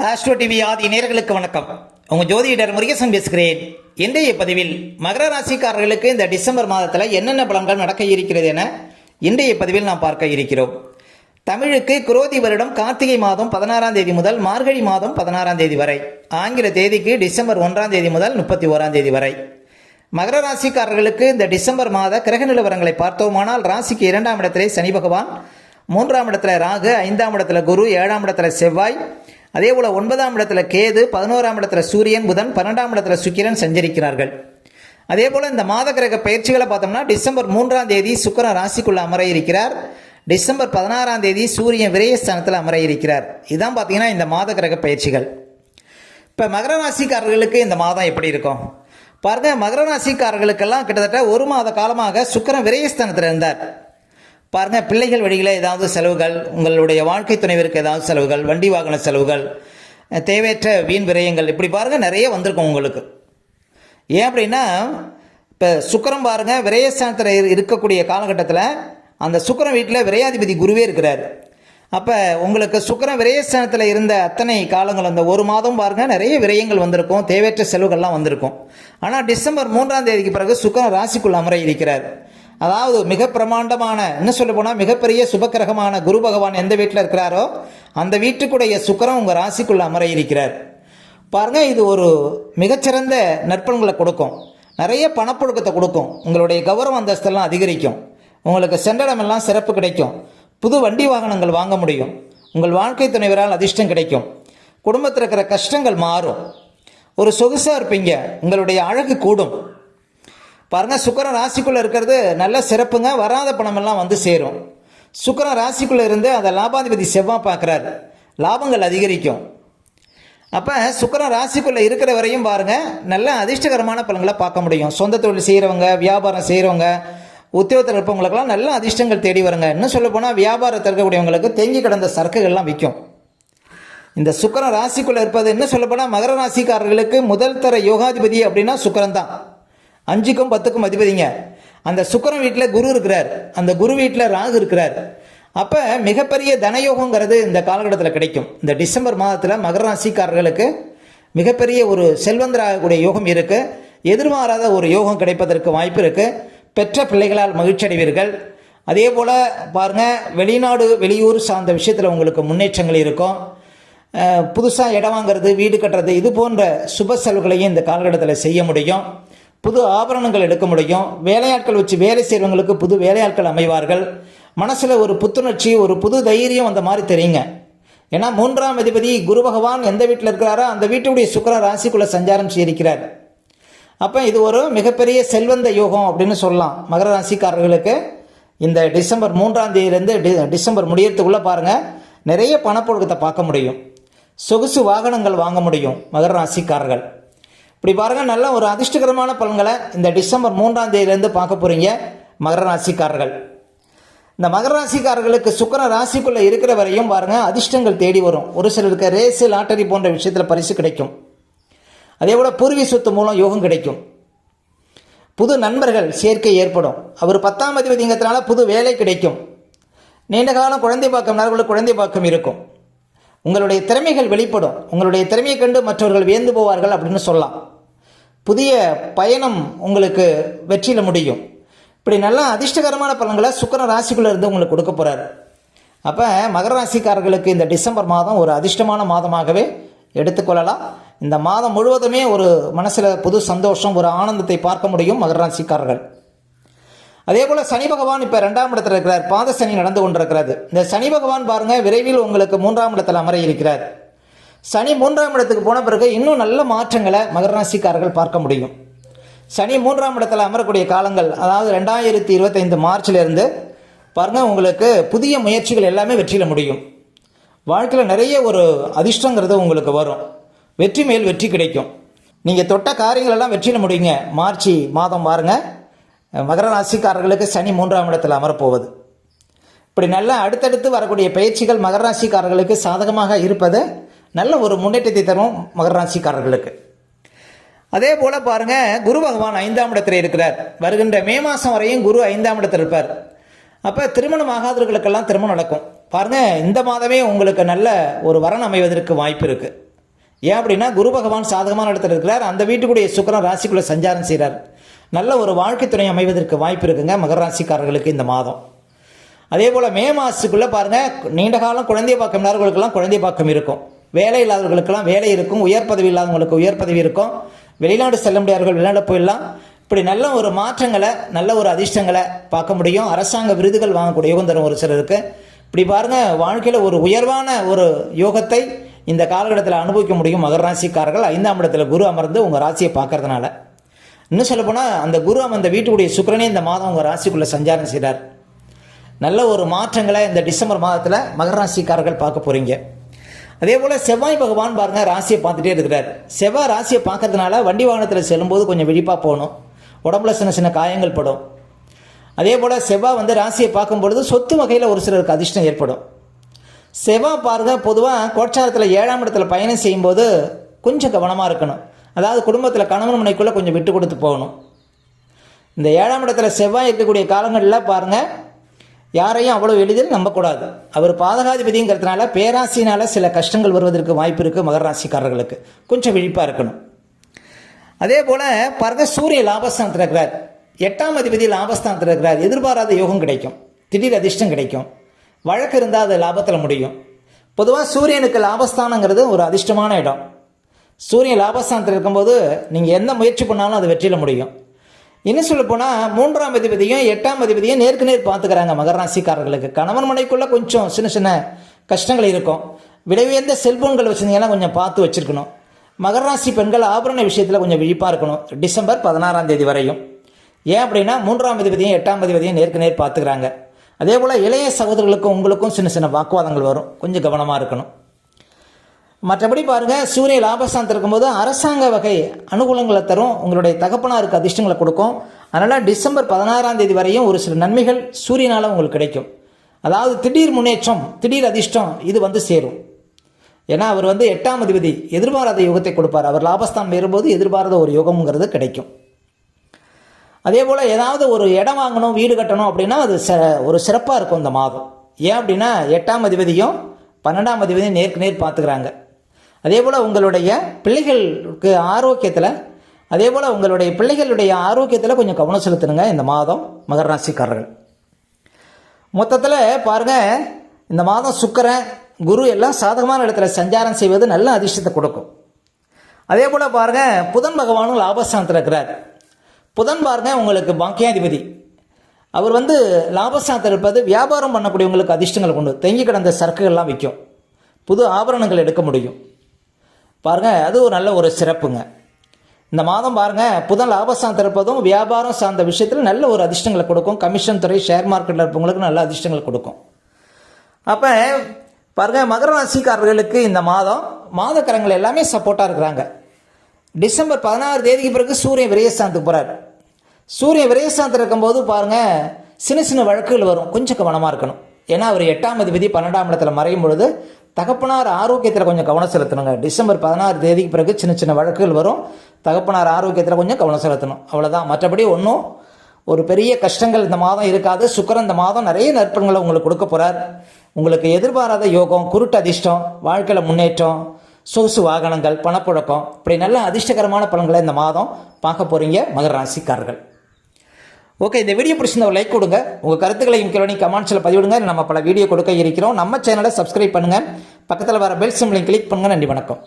Astro TV ஆதி நேயர்களுக்கு வணக்கம். உங்கள் ஜோதிடர் முருகேசன் பேசுகிறேன். இன்றைய பதிவில் மகர ராசிக்காரர்களுக்கு இந்த டிசம்பர் மாதத்தில் என்னென்ன பலன்கள் நடக்க இருக்கிறது என இன்றைய பதிவில் நாம் பார்க்க இருக்கிறோம். தமிழுக்கு குரோதி வருடம் கார்த்திகை மாதம் 16ஆம் தேதி முதல் மார்கழி மாதம் 16ஆம் தேதி வரை, ஆங்கில தேதிக்கு டிசம்பர் 1ஆம் தேதி முதல் 31ஆம் தேதி வரை. மகர ராசிக்காரர்களுக்கு இந்த டிசம்பர் மாத கிரக நிலவரங்களை பார்த்தோமானால், ராசிக்கு 2ஆம் இடத்திலே சனி பகவான், 3ஆம் இடத்துல ராகு, 5ஆம் இடத்துல குரு, 7ஆம் இடத்துல செவ்வாய், அதே போல் 9ஆம் இடத்துல கேது, 11ஆம் இடத்துல சூரியன், புதன், 12ஆம் இடத்துல சுக்கிரன் சஞ்சரிக்கிறார்கள். அதே போல் இந்த மாத கிரக பயிற்சிகளை பார்த்தோம்னா, டிசம்பர் 3ஆம் தேதி சுக்கிரன் ராசிக்குள்ள அமர இருக்கிறார். டிசம்பர் 16ஆம் தேதி சூரியன் விரயஸ்தானத்தில் அமர இருக்கிறார். இதுதான் பார்த்தீங்கன்னா இந்த மாத கிரக பயிற்சிகள். இப்போ மகர ராசிக்காரர்களுக்கு இந்த மாதம் எப்படி இருக்கும் பாருங்க. மகர ராசிக்காரர்களுக்கெல்லாம் கிட்டத்தட்ட ஒரு மாத காலமாக சுக்கிரன் விரயஸ்தானத்தில் இருந்தார். பாருங்கள், பிள்ளைகள் வழியில் ஏதாவது செலவுகள், உங்களுடைய வாழ்க்கை துணைவிற்கு ஏதாவது செலவுகள், வண்டி வாகன செலவுகள், தேவையற்ற வீண் விரயங்கள், இப்படி பாருங்கள் நிறைய வந்திருக்கும் உங்களுக்கு. ஏன் அப்படின்னா, இப்போ சுக்கிரன் பாருங்கள் விரயஸ்தானத்தில் இருக்கக்கூடிய காலகட்டத்தில் அந்த சுக்கிரன் வீட்டில் விரையாதிபதி குருவே இருக்கிறார். அப்போ உங்களுக்கு சுக்கிரன் விரயஸ்தானத்தில் இருந்த அத்தனை காலங்கள், அந்த ஒரு மாதம் பாருங்கள் நிறைய விரயங்கள் வந்திருக்கும், தேவையற்ற செலவுகள்லாம் வந்திருக்கும். ஆனால் டிசம்பர் 3ஆம் தேதிக்கு பிறகு சுக்கிரன் ராசிக்குள் அமர இருக்கிறார். அதாவது மிக பிரமாண்டமான, இன்னும் சொல்ல போனால் மிகப்பெரிய சுபக்கிரகமான குரு பகவான் எந்த வீட்டில் இருக்கிறாரோ அந்த வீட்டுக்குடைய சுக்கிரன் உங்கள் ராசிக்குள்ள அமர இருக்கிறார். பாருங்கள், இது ஒரு மிகச்சிறந்த நற்பலன்களை கொடுக்கும், நிறைய பணப்புழக்கத்தை கொடுக்கும், உங்களுடைய கௌரவ அந்தஸ்தெல்லாம் அதிகரிக்கும், உங்களுக்கு சென்றடமெல்லாம் சிறப்பு கிடைக்கும், புது வண்டி வாகனங்கள் வாங்க முடியும், உங்கள் வாழ்க்கை துணைவரால் அதிர்ஷ்டம் கிடைக்கும், குடும்பத்தில் இருக்கிற கஷ்டங்கள் மாறும், ஒரு சொகுசாக இருப்பீங்க, உங்களுடைய அழகு கூடும். பாருங்கள், சுக்கிரன் ராசிக்குள்ளே இருக்கிறது நல்ல சிறப்புங்க. வராத பணமெல்லாம் வந்து சேரும். சுக்கிரன் ராசிக்குள்ளே இருந்து அதை லாபாதிபதி செவ்வாய் பார்க்குறாரு, லாபங்கள் அதிகரிக்கும். அப்போ சுக்கிரன் ராசிக்குள்ளே இருக்கிற வரையும் பாருங்கள் நல்ல அதிர்ஷ்டகரமான பலன்களை பார்க்க முடியும். சொந்த தொழில் செய்கிறவங்க, வியாபாரம் செய்கிறவங்க, உத்தியோகத்தில் இருப்பவங்களுக்கெல்லாம் நல்ல அதிர்ஷ்டங்கள் தேடி வருங்க. இன்னும் சொல்ல போனால் வியாபாரத்தில் இருக்கக்கூடியவங்களுக்கு தேங்கி கிடந்த சரக்குகள்லாம் விற்கும். இந்த சுக்கிரன் ராசிக்குள்ளே இருப்பது, இன்னும் சொல்ல போனால் மகர ராசிக்காரர்களுக்கு முதல் தர யோகாதிபதி அப்படின்னா சுக்கிரன் தான். 5க்கும் 10க்கும் அதிபதிங்க. அந்த சுக்கிரன் வீட்டில் குரு இருக்கிறார், அந்த குரு வீட்டில் ராகு இருக்கிறார். அப்போ மிகப்பெரிய தனயோகங்கிறது இந்த காலகட்டத்தில் கிடைக்கும். இந்த டிசம்பர் மாதத்தில் மகர ராசிக்காரர்களுக்கு மிகப்பெரிய ஒரு செல்வந்தராகக்கூடிய யோகம் இருக்குது. எதிர்பாராத ஒரு யோகம் கிடைப்பதற்கு வாய்ப்பு இருக்குது. பெற்ற பிள்ளைகளால் மகிழ்ச்சி அடைவீர்கள். அதே போல் பாருங்கள், வெளிநாடு வெளியூர் சார்ந்த விஷயத்தில் உங்களுக்கு முன்னேற்றங்கள் இருக்கும். புதுசாக இடம் வாங்கிறது, வீடு கட்டுறது, இது போன்ற சுப செலவுகளையும் இந்த காலகட்டத்தில் செய்ய முடியும். புது ஆபரணங்கள் எடுக்க முடியும். வேலையாட்கள் வச்சு வேலை செய்கிறவங்களுக்கு புது வேலையாட்கள் அமைவார்கள். மனசில் ஒரு புத்துணர்ச்சி, ஒரு புது தைரியம் அந்த மாதிரி தெரியுங்க. ஏன்னா 3ஆம் அதிபதி குரு பகவான் எந்த வீட்டில் இருக்கிறாரோ அந்த வீட்டுடைய சுக்கிரன் ராசிக்குள்ளே சஞ்சாரம் செய்திருக்கிறார். அப்போ இது ஒரு மிகப்பெரிய செல்வந்த யோகம் அப்படின்னு சொல்லலாம். மகர ராசிக்காரர்களுக்கு இந்த டிசம்பர் 3ஆம் தேதியிலேருந்து டிசம்பர் முடியறதுக்குள்ளே பாருங்கள் நிறைய பணப்புழக்கத்தை பார்க்க முடியும். சொகுசு வாகனங்கள் வாங்க முடியும் மகர ராசிக்காரர்கள். இப்படி பாருங்கள், நல்ல ஒரு அதிர்ஷ்டகரமான பலன்களை இந்த டிசம்பர் 3ஆம் தேதியிலேருந்து பார்க்க போகிறீங்க மகர ராசிக்காரர்கள். இந்த மகர ராசிக்காரர்களுக்கு சுக்கிரன் ராசிக்குள்ளே இருக்கிற வரையும் பாருங்கள் அதிர்ஷ்டங்கள் தேடி வரும். ஒரு சிலருக்கு ரேஸு, லாட்டரி போன்ற விஷயத்தில் பரிசு கிடைக்கும். அதே போல் பூர்வீக சொத்து மூலம் யோகம் கிடைக்கும். புது நண்பர்கள் சேர்க்கை ஏற்படும். அவர் 10ஆம் அதிபதிங்கிறதுனால புது வேலை கிடைக்கும். நீண்ட காலம் குழந்தை பாக்கம் நபர்களுக்கு குழந்தை பாக்கம் இருக்கும். உங்களுடைய திறமைகள் வெளிப்படும். உங்களுடைய திறமையை கண்டு மற்றவர்கள் வியந்து போவார்கள் அப்படின்னு சொல்லலாம். புதிய பயணம் உங்களுக்கு வெற்றியில் முடியும். இப்படி நல்லா அதிர்ஷ்டகரமான பலன்களை சுக்கிரன் ராசிக்குள்ளே இருந்து உங்களுக்கு கொடுக்க போகிறார். அப்போ மகர ராசிக்காரர்களுக்கு இந்த டிசம்பர் மாதம் ஒரு அதிர்ஷ்டமான மாதமாகவே எடுத்துக்கொள்ளலாம். இந்த மாதம் முழுவதுமே ஒரு மனசில் புது சந்தோஷம், ஒரு ஆனந்தத்தை பார்க்க முடியும் மகர ராசிக்காரர்கள். அதே போல் சனி பகவான் இப்போ 2ஆம் இடத்துல இருக்கிறார். பாத சனி நடந்து கொண்டிருக்கிறது. இந்த சனி பகவான் பாருங்கள் விரைவில் உங்களுக்கு 3ஆம் இடத்தில் அமர இருக்கிறார். சனி 3ஆம் இடத்துக்கு போன பிறகு இன்னும் நல்ல மாற்றங்களை மகர ராசிக்காரர்கள் பார்க்க முடியும். சனி 3ஆம் இடத்துல அமரக்கூடிய காலங்கள், அதாவது 2025 மார்ச்சிலிருந்து பாருங்கள் உங்களுக்கு புதிய முயற்சிகள் எல்லாமே வெற்றியில் முடியும். வாழ்க்கையில் நிறைய ஒரு அதிர்ஷ்டங்கிறது உங்களுக்கு வரும். வெற்றி மேல் வெற்றி கிடைக்கும். நீங்கள் தொட்ட காரியங்கள் எல்லாம் வெற்றியில் முடியுங்க. மார்ச் மாதம் பாருங்கள் மகர ராசிக்காரர்களுக்கு சனி 3ஆம் இடத்தில் அமரப்போவது. இப்படி நல்ல அடுத்தடுத்து வரக்கூடிய பயிற்சிகள் மகர ராசிக்காரர்களுக்கு சாதகமாக இருப்பது நல்ல ஒரு முன்னேற்றத்தை தரும் மகர ராசிக்காரர்களுக்கு. அதே போல் பாருங்கள், குரு பகவான் 5ஆம் இடத்தில் இருக்கிறார். வருகின்ற மே மாதம் வரையும் குரு 5ஆம் இடத்தில் இருப்பார். அப்போ திருமணம் ஆகாதவர்களுக்கெல்லாம் திருமணம் நடக்கும். பாருங்கள், இந்த மாதமே உங்களுக்கு நல்ல ஒரு வரன் அமைவதற்கு வாய்ப்பு இருக்குது. ஏன் அப்படின்னா குரு பகவான் சாதகமான இடத்துல இருக்கிறார், அந்த வீட்டுக்குடைய சுக்கிரன் ராசிக்குள்ளே சஞ்சாரம் செய்கிறார். நல்ல ஒரு வாழ்க்கை துணை அமைவதற்கு வாய்ப்பு இருக்குங்க மகர ராசிக்காரர்களுக்கு இந்த மாதம். அதே போல் மே மாதத்துக்குள்ளே பாருங்கள், நீண்ட காலம் குழந்தை பாக்கம் இல்லாதவர்களுக்கெல்லாம் குழந்தை பாக்கம் இருக்கும், வேலை இல்லாதவர்களுக்கெல்லாம் வேலை இருக்கும், உயர் பதவி இல்லாதவங்களுக்கு உயர் பதவி இருக்கும், வெளிநாடு செல்ல முடியாதவர்கள் வெளிநாடு போயிடலாம். இப்படி நல்ல ஒரு மாற்றங்களை, நல்ல ஒரு அதிர்ஷ்டங்களை பார்க்க முடியும். அரசாங்க விருதுகள் வாங்கக்கூடிய யோகம் தரும் ஒரு சிலருக்கு. இப்படி பாருங்கள், வாழ்க்கையில் ஒரு உயர்வான ஒரு யோகத்தை இந்த காலகட்டத்தில் அனுபவிக்க முடியும் மகர ராசிக்காரர்கள். 5ஆம் இடத்துல குரு அமர்ந்து உங்கள் ராசியை பார்க்கறதுனால. இன்னும் சொல்லப்போனால் அந்த குரு அமர்ந்த வீட்டுடைய சுக்கிரனே இந்த மாதம் உங்கள் ராசிக்குள்ளே சஞ்சாரம் செய்கிறார். நல்ல ஒரு மாற்றங்களை இந்த டிசம்பர் மாதத்தில் மகர ராசிக்காரர்கள் பார்க்க போகிறீங்க. அதே போல் செவ்வாய் பகவான் பாருங்கள் ராசியை பார்த்துட்டே இருக்கிறார். செவ்வாய் ராசியை பார்க்கறதுனால வண்டி வாகனத்தில் செல்லும்போது கொஞ்சம் விழிப்பாக போகணும், உடம்புல சின்ன சின்ன காயங்கள் படும். அதே போல் செவ்வாய் வந்து ராசியை பார்க்கும் பொழுது சொத்து வகையில் ஒரு சிலருக்கு அதிர்ஷ்டம் ஏற்படும். செவ்வாய் பாருங்க, பொதுவாக கோட்சாரத்தில் 7ஆம் இடத்துல பயணம் செய்யும்போது கொஞ்சம் கவனமாக இருக்கணும். அதாவது குடும்பத்தில் கணவன் மனைக்குள்ளே கொஞ்சம் விட்டு கொடுத்து போகணும். இந்த 7ஆம் இடத்துல செவ்வாய் இருக்கக்கூடிய காலங்களில் பாருங்கள், யாரையும் அவ்வளோ எளிதில் நம்பக்கூடாது. அவர் பாதகாதிபதிங்கிறதுனால பேராசினால் சில கஷ்டங்கள் வருவதற்கு வாய்ப்பு இருக்குது மகர ராசிக்காரர்களுக்கு. கொஞ்சம் விழிப்பாக இருக்கணும். அதே போல் பாருங்கள், சூரிய லாபஸ்தானத்தில் இருக்கிறார், 8ஆம் அதிபதி லாபஸ்தானத்தில் இருக்கிறார். எதிர்பாராத யோகம் கிடைக்கும், திடீர் அதிர்ஷ்டம் கிடைக்கும், வழக்கு இருந்தால் அது லாபத்தில் முடியும். பொதுவாக சூரியனுக்கு லாபஸ்தானங்கிறது ஒரு அதிர்ஷ்டமான இடம். சூரியன் லாபஸ்தானத்தில் இருக்கும்போது நீங்கள் எந்த முயற்சி பண்ணாலும் அது வெற்றியில் முடியும். இன்னும் சொல்ல போனால் 3ஆம் அதிபதியும் 8ஆம் அதிபதியும் நேருக்கு நேர் பார்த்துக்கிறாங்க மகர ராசிக்காரர்களுக்கு. கணவன் மனைக்குள்ளே கொஞ்சம் சின்ன சின்ன கஷ்டங்கள் இருக்கும். விலை உயர்ந்த செல்போன்கள் வச்சுருந்தீங்கன்னா கொஞ்சம் பார்த்து வச்சுருக்கணும். மகர ராசி பெண்கள் ஆபரண விஷயத்தில் கொஞ்சம் விழிப்பாக இருக்கணும் டிசம்பர் 16ஆம் தேதி வரையும். ஏன் அப்படின்னா 3ஆம் அதிபதியும் 8ஆம் அதிபதியும் நேருக்கு நேர் பார்த்துக்கிறாங்க. அதே போல் இளைய சகோதரர்களுக்கும் உங்களுக்கும் சின்ன சின்ன வாக்குவாதங்கள் வரும், கொஞ்சம் கவனமாக இருக்கணும். மற்றபடி பாருங்கள், சூரிய லாபஸ்தானத்தில் இருக்கும்போது அரசாங்க வகை அனுகூலங்களை தரும், உங்களுடைய தகப்பனாருக்கு அதிர்ஷ்டங்களை கொடுக்கும். அதனால் டிசம்பர் 16ஆம் தேதி வரையும் ஒரு சில நன்மைகள் சூரியனால் உங்களுக்கு கிடைக்கும். அதாவது திடீர் முன்னேற்றம், திடீர் அதிர்ஷ்டம் இது வந்து சேரும். ஏன்னா அவர் வந்து 8ஆம் அதிபதி எதிர்பாராத யோகத்தை கொடுப்பார். அவர் லாபஸ்தானம் ஏறும்போது எதிர்பாராத ஒரு யோகம்ங்கிறது கிடைக்கும். அதே போல் ஏதாவது ஒரு இடம் வாங்கணும், வீடு கட்டணும் அப்படின்னா அது ஒரு சிறப்பாக இருக்கும் இந்த மாதம். ஏன் அப்படின்னா 8ஆம் அதிபதியும் 12ஆம் அதிபதியும் நேருக்கு நேர் பார்த்துக்கிறாங்க. அதே போல் உங்களுடைய பிள்ளைகளுக்கு ஆரோக்கியத்தில், அதே போல் உங்களுடைய பிள்ளைகளுடைய ஆரோக்கியத்தில் கொஞ்சம் கவனம் செலுத்தணுங்க இந்த மாதம் மகர ராசிக்காரர்கள். மொத்தத்தில் பாருங்கள், இந்த மாதம் சுக்கிரன் குரு எல்லாம் சாதகமான இடத்துல சஞ்சாரம் செய்வது நல்ல அதிர்ஷ்டத்தை கொடுக்கும். அதே போல் பாருங்கள், புதன் பகவானும் லாபஸ்தானத்தில் இருக்கிறார். புதன் பாருங்கள் உங்களுக்கு பாக்கியாதிபதி. அவர் வந்து லாபஸ்தானத்தில் இருப்பது வியாபாரம் பண்ணக்கூடியவங்களுக்கு அதிர்ஷ்டங்கள் கொண்டு தேங்கி கிடந்த சரக்குகள்லாம் விற்கும், புது ஆபரணங்கள் எடுக்க முடியும். பாருங்கள், அது ஒரு நல்ல ஒரு சிறப்புங்க. இந்த மாதம் பாருங்கள், புதன் லாபஸ்தானத்தில் இருப்பதும் வியாபாரம் சார்ந்த விஷயத்தில் நல்ல ஒரு அதிர்ஷ்டங்களை கொடுக்கும். கமிஷன் துறை, ஷேர் மார்க்கெட்டில் இருப்பவங்களுக்கு நல்ல அதிர்ஷ்டங்கள் கொடுக்கும். அப்போ பாருங்கள், மகர ராசிக்காரர்களுக்கு இந்த மாதம் மாதக்கரங்கள் எல்லாமே சப்போர்ட்டாக இருக்கிறாங்க. டிசம்பர் 16 தேதிக்கு பிறகு சூரியன் விரயஸ்தானத்துக்கு போகிறார். சூரியன் விரயஸ்தானத்தில் இருக்கும்போது பாருங்கள், சின்ன சின்ன வழக்குகள் வரும், கொஞ்சம் கவனமாக இருக்கணும். ஏன்னா அவர் 8ஆம் அதிபதி 12ஆம் இடத்துல மறையும் பொழுது தகப்பனார் ஆரோக்கியத்தில் கொஞ்சம் கவனம் செலுத்தணுங்க. டிசம்பர் 16 தேதிக்கு பிறகு சின்ன சின்ன வழக்குகள் வரும், தகப்பனார் ஆரோக்கியத்தில் கொஞ்சம் கவனம் செலுத்தணும், அவ்வளோதான். மற்றபடி ஒன்றும் ஒரு பெரிய கஷ்டங்கள் இந்த மாதம் இருக்காது. சுக்கிரன் இந்த மாதம் நிறைய நற்பண்களை உங்களுக்கு கொடுக்க போகிறார். உங்களுக்கு எதிர்பாராத யோகம், குருட்டு அதிர்ஷ்டம், வாழ்க்கையில் முன்னேற்றம், சொகுசு வாகனங்கள், பணப்புழக்கம், இப்படி நல்ல அதிர்ஷ்டகரமான பலன்களை இந்த மாதம் பார்க்க போகிறீங்க மகர ராசிக்காரர்கள். ஓகே, இந்த வீடியோ பிடிச்சிருந்த ஒரு லைக் கொடுங்க. உங்கள் கருத்துக்களை கீழே கமெண்ட்ஸில் பதிவிடுங்க. நம்ம பல வீடியோ கொடுக்க இருக்கிறோம். நம்ம சேனலை சப்ஸ்கிரைப் பண்ணுங்கள், பக்கத்தில் வர பெல் சிம்பளையும் கிளிக் பண்ணுங்கள். நன்றி, வணக்கம்.